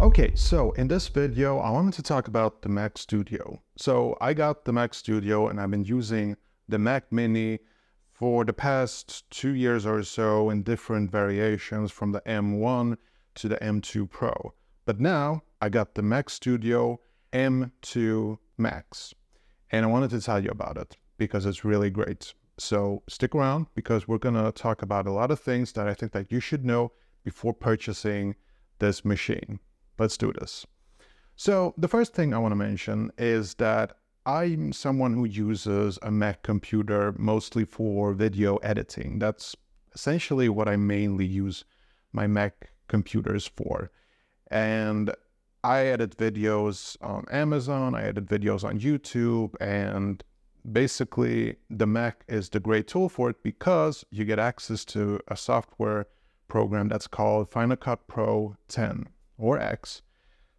Okay, so in this video, I wanted to talk about the Mac Studio. So I got the Mac Studio and I've been using the Mac Mini for the past 2 years or so in different variations from the M1 to the M2 Pro. But now I got the Mac Studio M2 Max and I wanted to tell you about it because it's really great. So stick around because we're going to talk about a lot of things that I think that you should know before purchasing this machine. Let's do this. So the first thing I want to mention is that I'm someone who uses a Mac computer mostly for video editing. That's essentially what I mainly use my Mac computers for. And I edit videos on Amazon, I edit videos on YouTube, and basically the Mac is the great tool for it because you get access to a software program that's called Final Cut Pro 10 or X,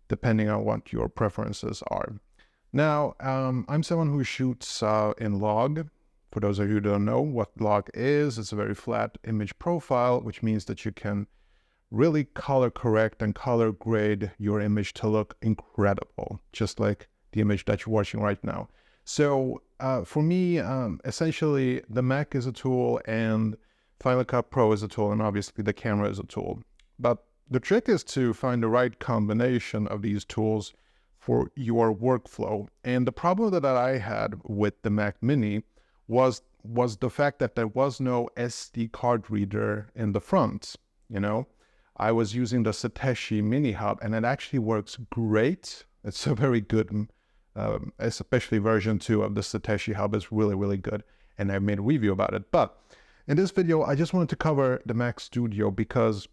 depending on what your preferences are. Now, I'm someone who shoots in log. For those of you who don't know what log is, it's a very flat image profile, which means that you can really color correct and color grade your image to look incredible, just like the image that you're watching right now. So for me, essentially, the Mac is a tool and Final Cut Pro is a tool, and obviously the camera is a tool. But the trick is to find the right combination of these tools for your workflow. And the problem that I had with the Mac Mini was the fact that there was no SD card reader in the front. You know, I was using the Satechi Mini Hub, and it actually works great. It's a very good, especially version 2 of the Satechi Hub is really, really good. And I made a review about it. But in this video, I just wanted to cover the Mac Studio because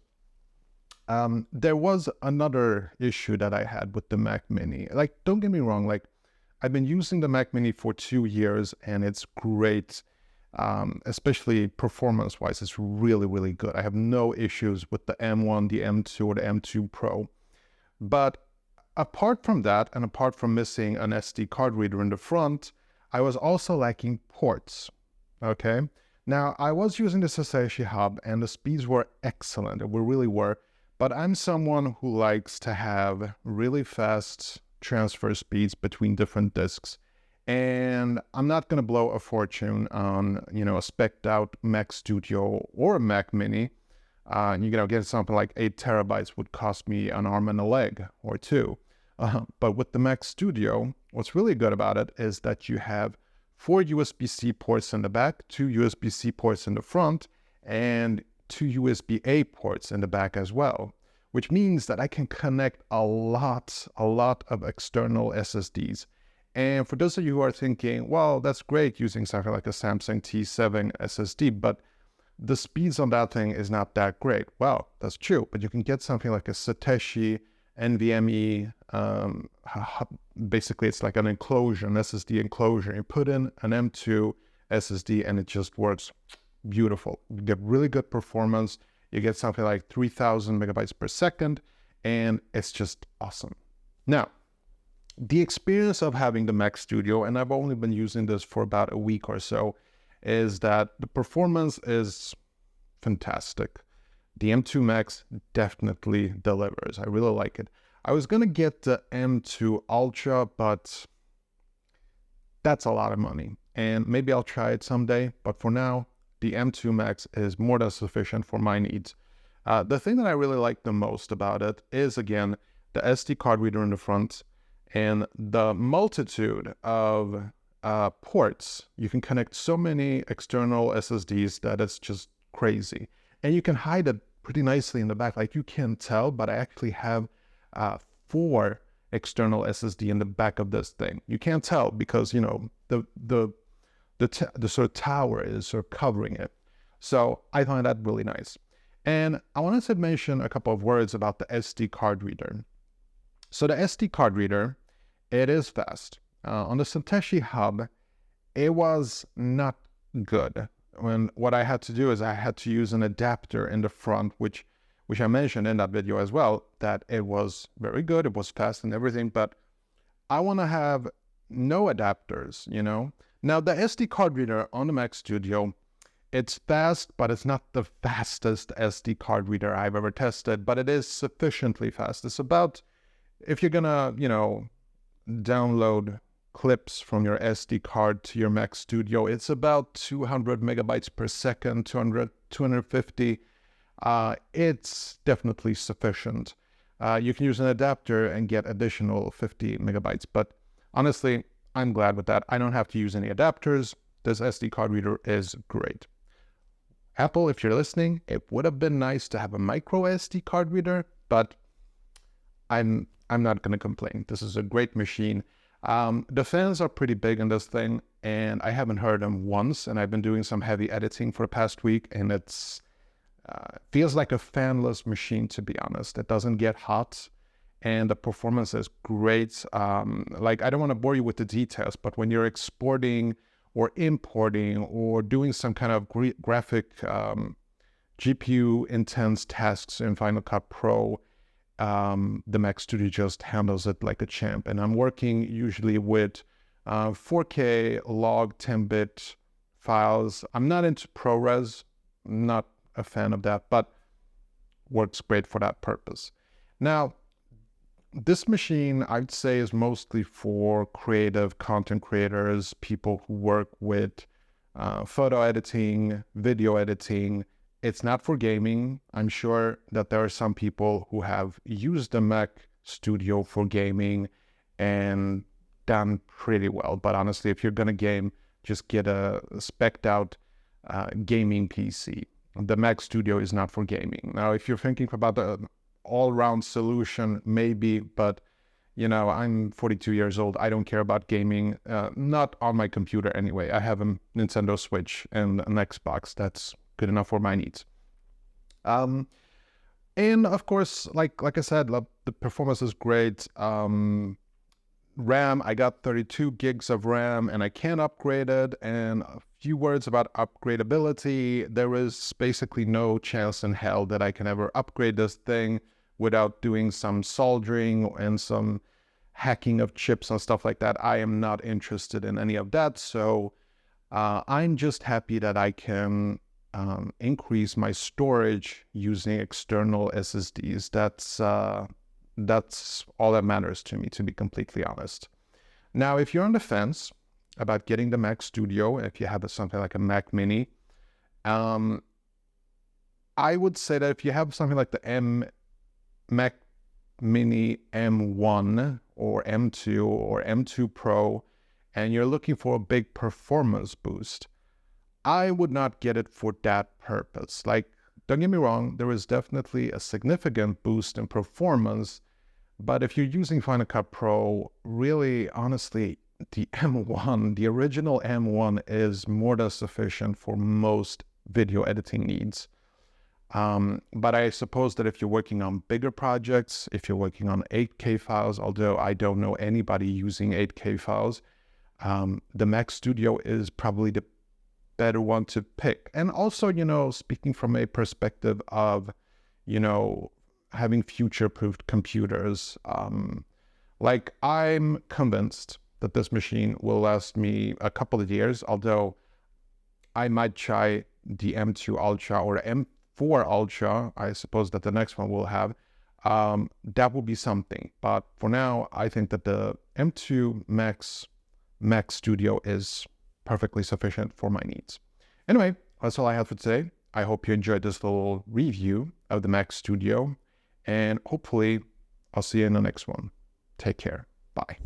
there was another issue that I had with the Mac Mini. Like, don't get me wrong, like I've been using the Mac Mini for 2 years and it's great, especially performance-wise, it's really, really good. I have no issues with the M1, the M2, or the M2 Pro. But apart from that, and apart from missing an SD card reader in the front, I was also lacking ports, okay? Now, I was using the Satechi Hub and the speeds were excellent, they really were. But I'm someone who likes to have really fast transfer speeds between different disks. And I'm not going to blow a fortune on, a spec'd out Mac Studio or a Mac Mini. Getting something like 8 terabytes would cost me an arm and a leg or two. But with the Mac Studio, what's really good about it is that you have 4 USB-C ports in the back, 2 USB-C ports in the front, and 2 USB-A ports in the back as well, which means that I can connect a lot of external SSDs. And for those of you who are thinking, well, that's great using something like a Samsung T7 SSD, but the speeds on that thing is not that great. Well, that's true, but you can get something like a Satechi NVMe. Basically, it's like an enclosure, an SSD enclosure. You put in an M2 SSD and it just works beautiful. You get really good performance. You get something like 3000 megabytes per second, and it's just awesome. Now, the experience of having the Mac Studio, and I've only been using this for about a week or so, is that the performance is fantastic. The M2 Max definitely delivers. I really like it. I was gonna get the M2 Ultra, but that's a lot of money, and maybe I'll try it someday, but for now, the M2 Max is more than sufficient for my needs. The thing that I really like the most about it is, again, the SD card reader in the front and the multitude of ports. You can connect so many external SSDs that it's just crazy. And you can hide it pretty nicely in the back. Like, you can't tell, but I actually have 4 external SSD in the back of this thing. You can't tell because, the sort of tower is sort of covering it. So I find that really nice. And I wanted to mention a couple of words about the SD card reader. So the SD card reader, it is fast. On the Satechi Hub, it was not good. What I had to do is I had to use an adapter in the front, which I mentioned in that video as well, that it was very good, it was fast and everything, but I want to have no adapters, Now, the SD card reader on the Mac Studio, it's fast, but it's not the fastest SD card reader I've ever tested, but it is sufficiently fast. It's about if you're gonna, download clips from your SD card to your Mac Studio, it's about 200 megabytes per second, 200, 250. It's definitely sufficient. You can use an adapter and get additional 50 megabytes, but honestly, I'm glad with that. I don't have to use any adapters. This SD card reader is great. Apple, if you're listening, it would have been nice to have a micro SD card reader, but I'm not going to complain. This is a great machine. The fans are pretty big in this thing, and I haven't heard them once, and I've been doing some heavy editing for the past week, and it's feels like a fanless machine, to be honest. It doesn't get hot, and the performance is great. Like, I don't want to bore you with the details, but when you're exporting or importing or doing some kind of graphic GPU intense tasks in Final Cut Pro, the Mac Studio just handles it like a champ. And I'm working usually with 4K log 10-bit files. I'm not into ProRes, not a fan of that, but works great for that purpose. Now, this machine, I'd say, is mostly for creative content creators, people who work with photo editing, video editing. It's not for gaming. I'm sure that there are some people who have used the Mac Studio for gaming and done pretty well. But honestly, if you're going to game, just get a spec'd out gaming PC. The Mac Studio is not for gaming. Now, if you're thinking about the all-round solution, maybe, but I'm 42 years old. I don't care about gaming, not on my computer anyway. I have a Nintendo Switch and an Xbox. That's good enough for my needs. And of course, like I said, the performance is great. RAM, I got 32 gigs of RAM and I can't upgrade it. And a few words about upgradability. There is basically no chance in hell that I can ever upgrade this thing without doing some soldering and some hacking of chips and stuff like that. I am not interested in any of that. So I'm just happy that I can increase my storage using external SSDs. That's all that matters to me, to be completely honest. Now, if you're on the fence about getting the Mac Studio, if you have something like a Mac Mini, I would say that if you have something like the Mac Mini M1 or M2 or M2 Pro, and you're looking for a big performance boost, I would not get it for that purpose. Like, don't get me wrong, there is definitely a significant boost in performance, but if you're using Final Cut Pro, really, honestly, the M1, the original M1 is more than sufficient for most video editing needs. But I suppose that if you're working on bigger projects, if you're working on 8K files, although I don't know anybody using 8K files, the Mac Studio is probably the better one to pick. And also, speaking from a perspective of, having future-proofed computers, like, I'm convinced that this machine will last me a couple of years, although I might try the M2 Ultra or M4 Ultra. I suppose that the next one will have. That will be something. But for now, I think that the M2 Mac Studio is perfectly sufficient for my needs. Anyway, that's all I have for today. I hope you enjoyed this little review of the Mac Studio, and hopefully I'll see you in the next one. Take care. Bye.